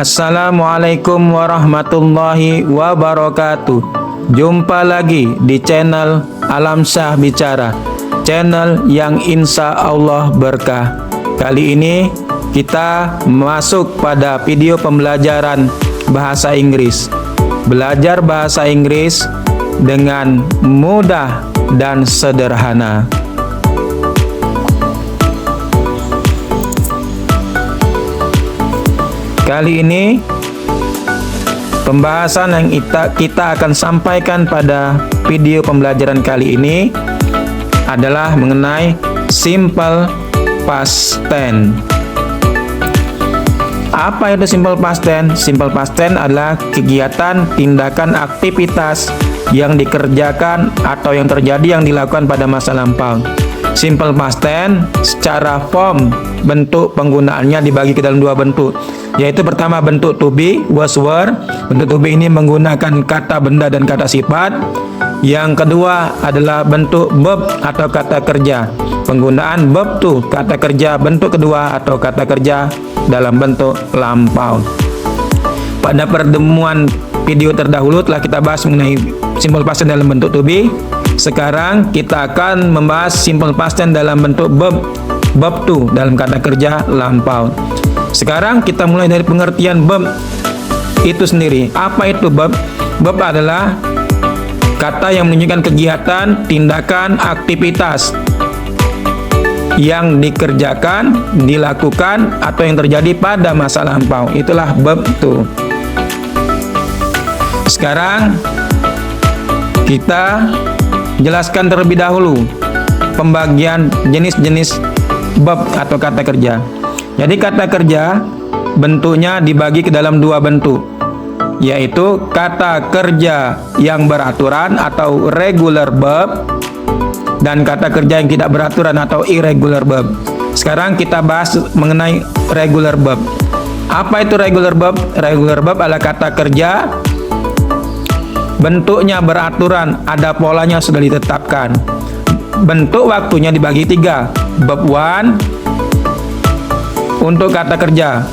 Assalamualaikum warahmatullahi wabarakatuh. Jumpa lagi di channel Alamsyah Bicara, channel yang insya Allah berkah. Kali ini kita masuk pada video pembelajaran bahasa Inggris. Belajar bahasa Inggris dengan mudah dan sederhana. Kali ini pembahasan yang kita akan sampaikan pada video pembelajaran kali ini adalah mengenai simple past tense. Apa itu simple past tense? Simple past tense adalah kegiatan, tindakan, aktivitas yang dikerjakan atau yang terjadi yang dilakukan pada masa lampau. Simple past tense secara form, bentuk penggunaannya dibagi ke dalam dua bentuk, yaitu pertama bentuk to be, was were. Bentuk to be ini menggunakan kata benda dan kata sifat. Yang kedua adalah bentuk verb atau kata kerja. Penggunaan verb to, kata kerja bentuk kedua atau kata kerja dalam bentuk lampau. Pada pertemuan video terdahulu telah kita bahas mengenai simple past tense dalam bentuk to be. Sekarang kita akan membahas simple past tense dalam bentuk verb to dalam kata kerja lampau. Sekarang kita mulai dari pengertian verb itu sendiri. Apa itu verb? Verb adalah kata yang menunjukkan kegiatan, tindakan, aktivitas yang dikerjakan, dilakukan, atau yang terjadi pada masa lampau. Itulah verb to. Sekarang kita jelaskan terlebih dahulu pembagian jenis-jenis verb atau kata kerja. Jadi kata kerja bentuknya dibagi ke dalam dua bentuk, yaitu kata kerja yang beraturan atau regular verb dan kata kerja yang tidak beraturan atau irregular verb. Sekarang kita bahas mengenai regular verb. Apa itu regular verb? Regular verb adalah kata kerja bentuknya beraturan, ada polanya sudah ditetapkan. Bentuk waktunya dibagi tiga. Verb 1 untuk kata kerja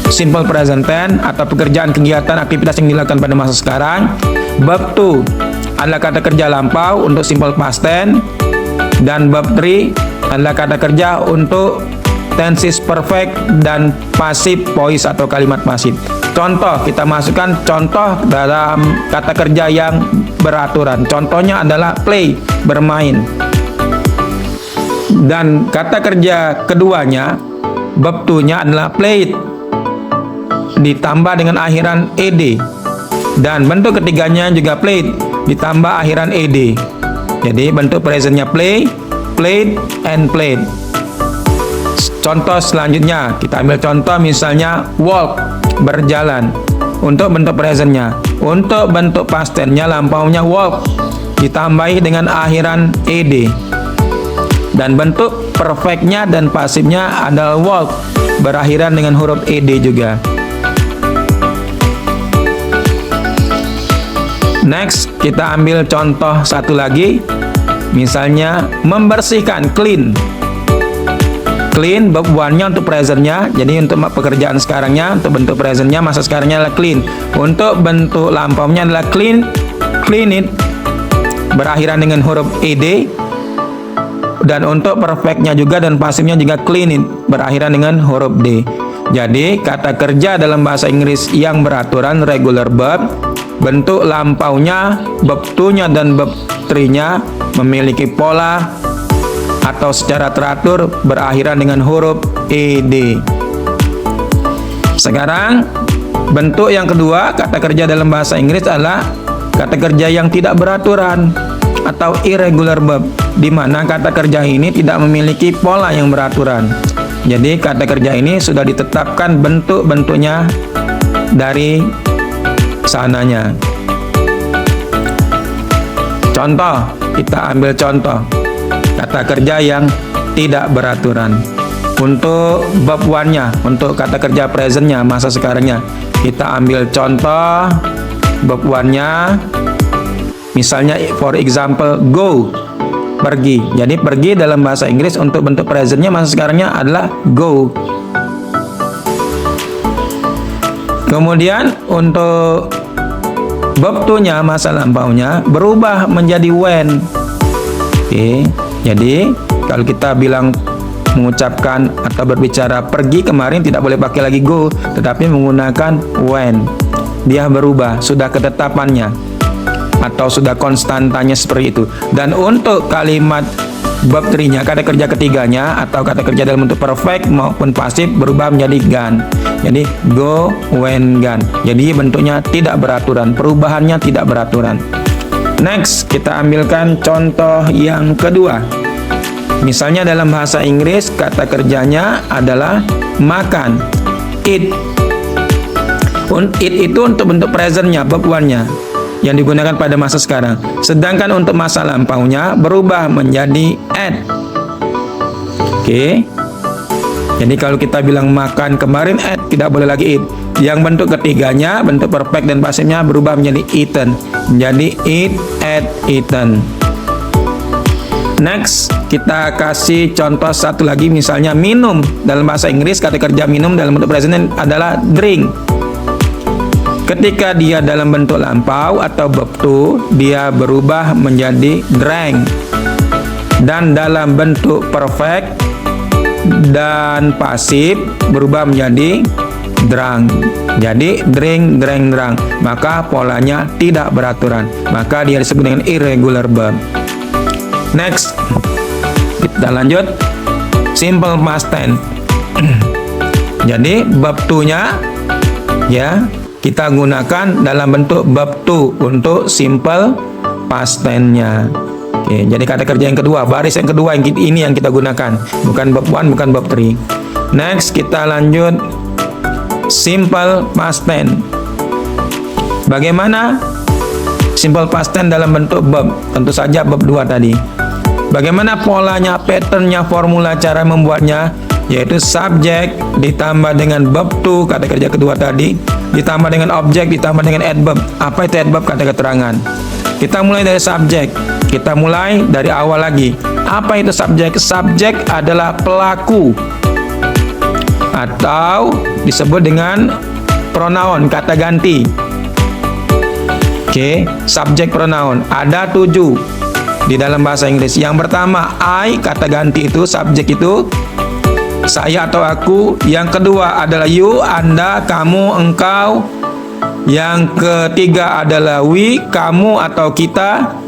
simple present tense atau pekerjaan, kegiatan, aktivitas yang dilakukan pada masa sekarang. Verb 2 adalah kata kerja lampau untuk simple past tense. Dan verb 3 adalah kata kerja untuk tenses perfect dan passive voice atau kalimat pasif. Contoh, kita masukkan contoh dalam kata kerja yang beraturan. Contohnya adalah play, bermain. Dan kata kerja keduanya, verb 2-nya adalah played, ditambah dengan akhiran ed. Dan bentuk ketiganya juga played, ditambah akhiran ed. Jadi bentuk presentnya play, played, and played. Contoh selanjutnya, kita ambil contoh misalnya walk, berjalan. Untuk bentuk presentnya, untuk bentuk past tense-nya lampaunya walk, ditambahi dengan akhiran ed. Dan bentuk perfect-nya dan pasifnya adalah walk, berakhiran dengan huruf ed juga. Next, kita ambil contoh satu lagi, misalnya membersihkan, clean. Clean, verb 1-nya untuk present-nya, jadi untuk pekerjaan sekarangnya, untuk bentuk present-nya, masa sekarangnya adalah clean. Untuk bentuk lampaunya adalah clean, clean it, berakhiran dengan huruf ed. Dan untuk perfect-nya juga dan pasifnya juga clean it, berakhiran dengan huruf d. Jadi kata kerja dalam bahasa Inggris yang beraturan regular verb, bentuk lampaunya, verb 2-nya dan verb 3-nya memiliki pola atau secara teratur berakhiran dengan huruf ed. Sekarang bentuk yang kedua kata kerja dalam bahasa Inggris adalah kata kerja yang tidak beraturan atau irregular verb, di mana kata kerja ini tidak memiliki pola yang beraturan. Jadi kata kerja ini sudah ditetapkan bentuk-bentuknya dari sananya. Contoh, kita ambil contoh kata kerja yang tidak beraturan. Untuk verb 1-nya, untuk kata kerja present-nya, masa sekarangnya, kita ambil contoh verb 1-nya. Misalnya for example go, pergi. Jadi pergi dalam bahasa Inggris untuk bentuk present-nya, masa sekarangnya adalah go. Kemudian untuk verb to-nya, masa lampaunya berubah menjadi when. Oke, jadi kalau kita bilang mengucapkan atau berbicara pergi kemarin tidak boleh pakai lagi go, tetapi menggunakan when. Dia berubah, sudah ketetapannya atau sudah konstantanya seperti itu. Dan untuk kalimat verb 3-nya, kata kerja ketiganya atau kata kerja dalam bentuk perfect maupun pasif berubah menjadi gone. Jadi go, when, gone. Jadi bentuknya tidak beraturan, perubahannya tidak beraturan. Next, kita ambilkan contoh yang kedua. Misalnya dalam bahasa Inggris kata kerjanya adalah makan, eat. Eat itu untuk bentuk presentnya, verb 1-nya yang digunakan pada masa sekarang. Sedangkan untuk masa lampaunya berubah menjadi ate. Oke. Jadi kalau kita bilang makan kemarin ate, tidak boleh lagi eat. Yang bentuk ketiganya, bentuk perfect dan pasifnya berubah menjadi eaten. Jadi eat, ate, eaten. Next, kita kasih contoh satu lagi, misalnya minum. Dalam bahasa Inggris kata kerja minum dalam bentuk present adalah drink. Ketika dia dalam bentuk lampau atau verb to, dia berubah menjadi drank. Dan dalam bentuk perfect dan pasif berubah menjadi drunk. Jadi drink, drank, drunk. Maka polanya tidak beraturan. Maka dia disebut dengan irregular verb. Next, kita lanjut simple past tense. Jadi verb to-nya ya kita gunakan dalam bentuk verb to untuk simple past tense-nya. Oke, jadi kata kerja yang kedua, baris yang kedua ini yang kita gunakan, bukan verb 1, bukan verb 3. Next, kita lanjut simple past tense. Bagaimana simple past tense dalam bentuk verb? Tentu saja verb 2 tadi. Bagaimana polanya, patternnya, formula cara membuatnya? Yaitu subjek ditambah dengan verb to, kata kerja kedua tadi, ditambah dengan objek, ditambah dengan adverb. Apa itu adverb? Kata keterangan. Kita mulai dari subjek. Kita mulai dari awal lagi. Apa itu subjek? Subjek adalah pelaku atau disebut dengan pronoun, kata ganti. Oke, subjek pronoun. Ada 7 di dalam bahasa Inggris. Yang pertama, I, kata ganti itu, subjek itu saya atau aku. Yang kedua adalah you, Anda, kamu, engkau. Yang ketiga adalah we, kamu atau kita.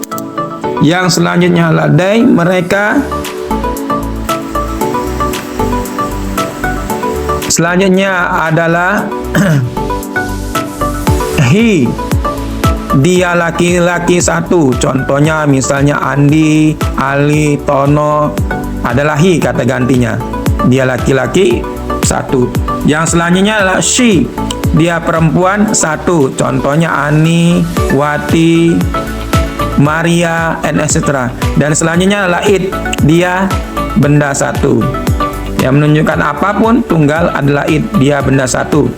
Yang selanjutnya adalah they, mereka. Selanjutnya adalah he, dia laki-laki satu. Contohnya misalnya Andi, Ali, Tono adalah he, kata gantinya. Dia laki-laki satu. Yang selanjutnya adalah she, dia perempuan satu. Contohnya Ani, Wati, Maria, and etc. Dan selanjutnya adalah it, dia benda satu. Yang menunjukkan apapun tunggal adalah it, dia benda satu.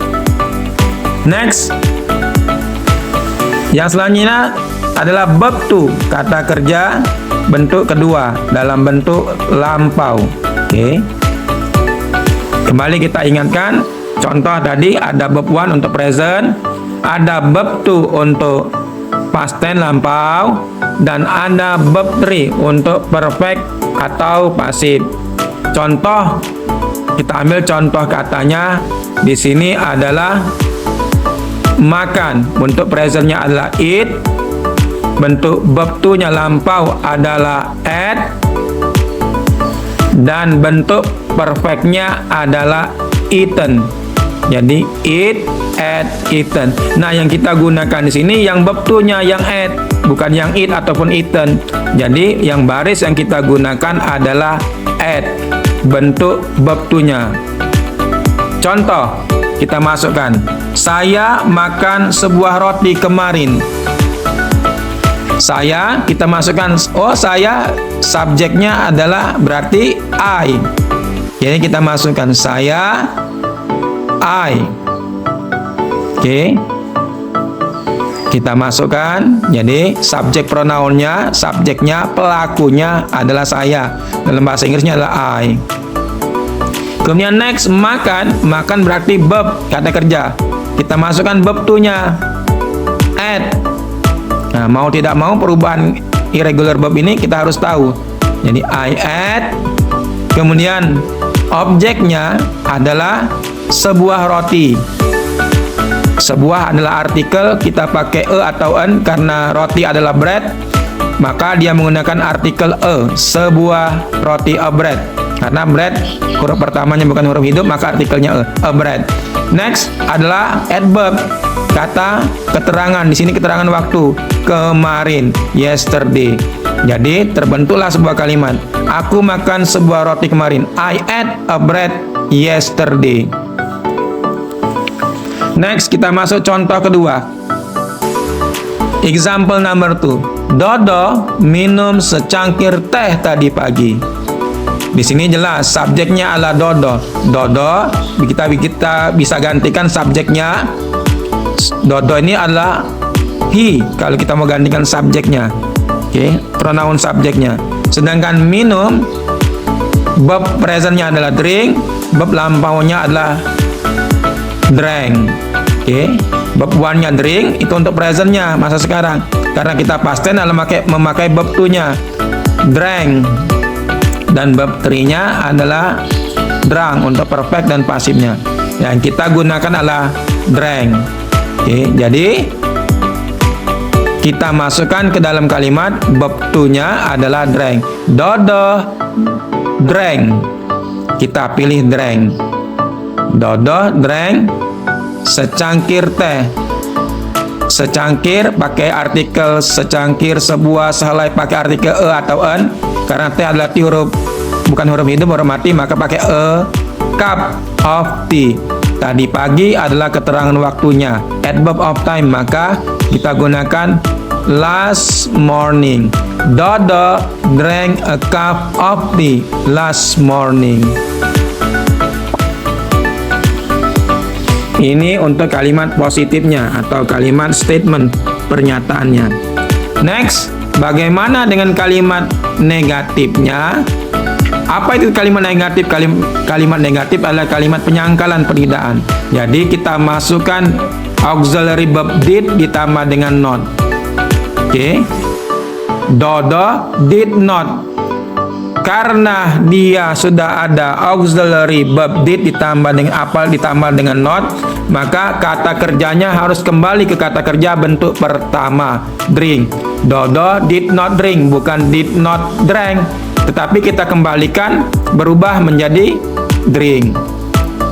Next, yang selanjutnya adalah verb to, kata kerja bentuk kedua dalam bentuk lampau. Oke. Kembali kita ingatkan, contoh tadi ada verb 1 untuk present, ada verb 2 untuk past tense lampau, dan ada verb 3 untuk perfect atau pasif. Contoh, kita ambil contoh katanya di sini adalah makan. Bentuk presentnya adalah eat, bentuk verb 2-nya lampau adalah ate, dan bentuk perfectnya adalah eaten. Jadi eat, ate, eaten. Nah, yang kita gunakan di sini yang verb 2-nya yang ate, bukan yang eat ataupun eaten. Jadi yang baris yang kita gunakan adalah ate, bentuk verb 2-nya. Contoh, kita masukkan, saya makan sebuah roti kemarin. Saya, kita masukkan, oh saya, subjeknya adalah berarti I. Jadi kita masukkan saya, I. Oke. Kita masukkan, jadi subjek pronounnya, subjeknya, pelakunya adalah saya. Dalam bahasa Inggrisnya adalah I. Kemudian next, makan. Makan berarti verb, kata kerja. kita masukkan verb to-nya, add. Nah, mau tidak mau perubahan irregular verb ini kita harus tahu. Jadi I add, kemudian objeknya adalah sebuah roti. Sebuah adalah artikel, kita pakai atau an karena roti adalah bread, maka dia menggunakan artikel sebuah roti, a bread. Karena bread huruf pertamanya bukan huruf hidup, maka artikelnya a bread. Next adalah adverb, kata keterangan. Di sini keterangan waktu, kemarin, yesterday. Jadi terbentuklah sebuah kalimat, aku makan sebuah roti kemarin. I ate a bread yesterday. Next, kita masuk contoh kedua. Example number 2. Dodo minum secangkir teh tadi pagi. Di sini jelas subjeknya adalah Dodo. Dodo kita bisa gantikan subjeknya. Dodo ini adalah he kalau kita mau gantikan subjeknya. Oke, pronoun subjeknya. Sedangkan minum, verb presentnya adalah drink, verb lampaunya adalah drank. Oke, verb one-nya drink itu untuk presentnya masa sekarang. Karena kita past tense adalah memakai verb to-nya, drank. Dan verb 3-nya adalah drunk untuk perfect dan pasifnya. Yang kita gunakan adalah drank. Oke, jadi kita masukkan ke dalam kalimat verb to-nya adalah drank. Dodo drank. Kita pilih drank. Dodo drank secangkir teh. Secangkir pakai artikel secangkir, sebuah, sehelai pakai artikel atau an. Karena teh adalah huruf bukan huruf hidup, huruf mati, maka pakai cup of tea. Tadi pagi adalah keterangan waktunya, adverb of time, maka kita gunakan last morning. Dodo drank a cup of tea last morning. Ini untuk kalimat positifnya atau kalimat statement pernyataannya. Next, bagaimana dengan kalimat negatifnya? Apa itu kalimat negatif? Kalimat negatif adalah kalimat penyangkalan penidaan. Jadi kita masukkan auxiliary verb did ditambah dengan not. Oke. Dodo did not. Karena dia sudah ada auxiliary verb did ditambah dengan apal ditambah dengan not, maka kata kerjanya harus kembali ke kata kerja bentuk pertama, drink. Dodo did not drink, bukan did not drank, tetapi kita kembalikan berubah menjadi drink.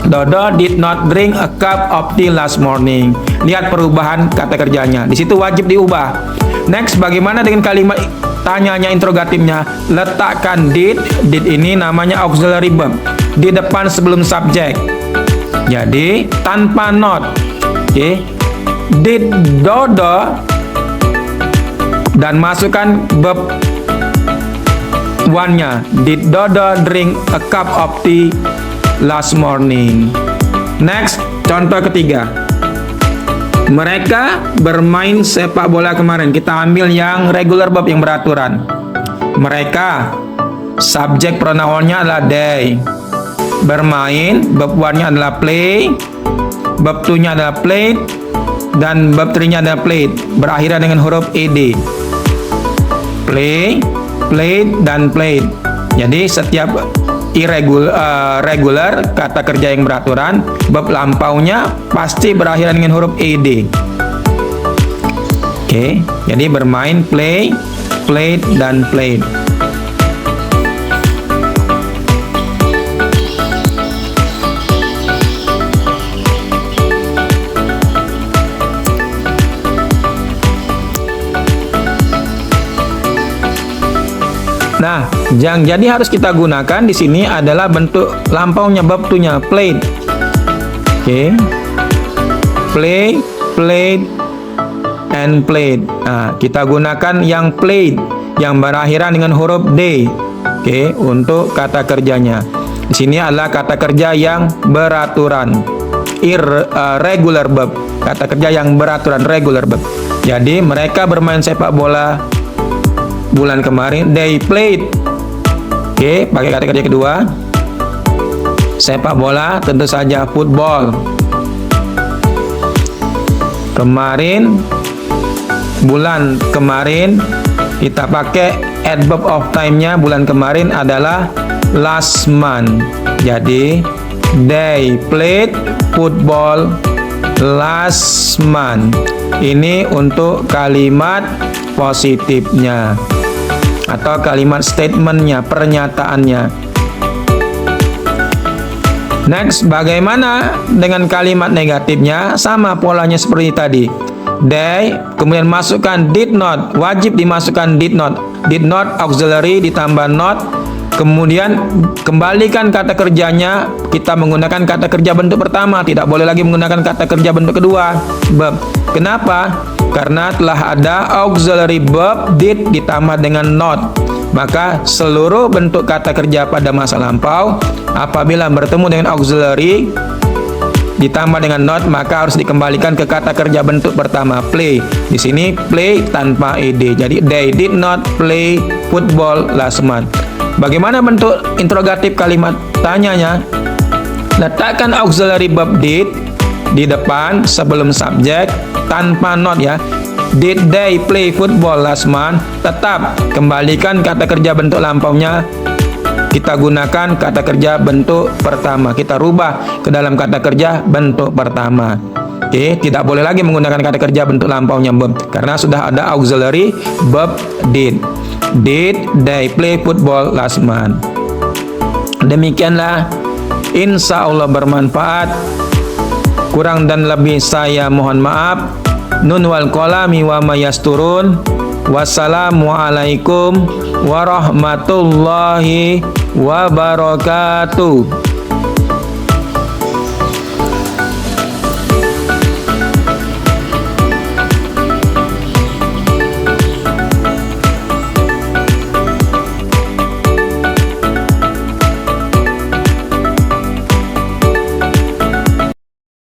Dodo did not drink a cup of tea last morning. Lihat perubahan kata kerjanya. Di situ wajib diubah. Next, bagaimana dengan kalimat tanyanya interrogatifnya? Letakkan did ini namanya auxiliary verb di depan sebelum subjek. Jadi tanpa not. Oke. Did Dodo dan masukkan verb one-nya. Did Dodo drink a cup of tea last morning? Next, contoh ketiga. Mereka bermain sepak bola kemarin. Kita ambil yang regular verb yang beraturan. Mereka, subjek pronounnya adalah they. Bermain, verb one-nya adalah play, verb two-nya adalah played, dan verb three-nya adalah played. Berakhiran dengan huruf ed. Play, played, dan played. Jadi setiap regular kata kerja yang beraturan, verb lampaunya pasti berakhiran dengan huruf ed. Oke, jadi bermain, play, played, dan played. Nah, yang jadi harus kita gunakan di sini adalah bentuk lampaunya, verb to-nya, played. Oke. Play, played, and played. Nah, kita gunakan yang played yang berakhiran dengan huruf d. Oke, untuk kata kerjanya. Di sini adalah kata kerja yang beraturan. Irregular verb. Kata kerja yang beraturan, regular verb. Jadi, mereka bermain sepak bola bulan kemarin, they played. Oke, pakai kata kerja kedua. Sepak bola tentu saja football. Kemarin, bulan kemarin, kita pakai adverb of time-nya bulan kemarin adalah last month. Jadi, they played football last month. Ini untuk kalimat positifnya atau kalimat statementnya, pernyataannya. Next, bagaimana dengan kalimat negatifnya? Sama polanya seperti tadi. They, kemudian masukkan did not, wajib dimasukkan did not. Did not auxiliary ditambah not. Kemudian kembalikan kata kerjanya, kita menggunakan kata kerja bentuk pertama, tidak boleh lagi menggunakan kata kerja bentuk kedua, verb. Kenapa? Karena telah ada auxiliary verb did ditambah dengan not. Maka seluruh bentuk kata kerja pada masa lampau apabila bertemu dengan auxiliary ditambah dengan not, maka harus dikembalikan ke kata kerja bentuk pertama, play. Di sini play tanpa ed. Jadi they did not play football last month. Bagaimana bentuk interrogatif kalimat tanyanya? Letakkan auxiliary verb did di depan sebelum subjek tanpa not ya. Did they play football last month? Tetap kembalikan kata kerja bentuk lampaunya. Kita gunakan kata kerja bentuk pertama. Kita rubah ke dalam kata kerja bentuk pertama. Oke, tidak boleh lagi menggunakan kata kerja bentuk lampaunya verb karena sudah ada auxiliary verb did. Did they play football last month? Demikianlah, insya Allah bermanfaat. Kurang dan lebih saya mohon maaf. Nun wal qalami wa ma yasturun. Wassalamualaikum warahmatullahi wabarakatuh.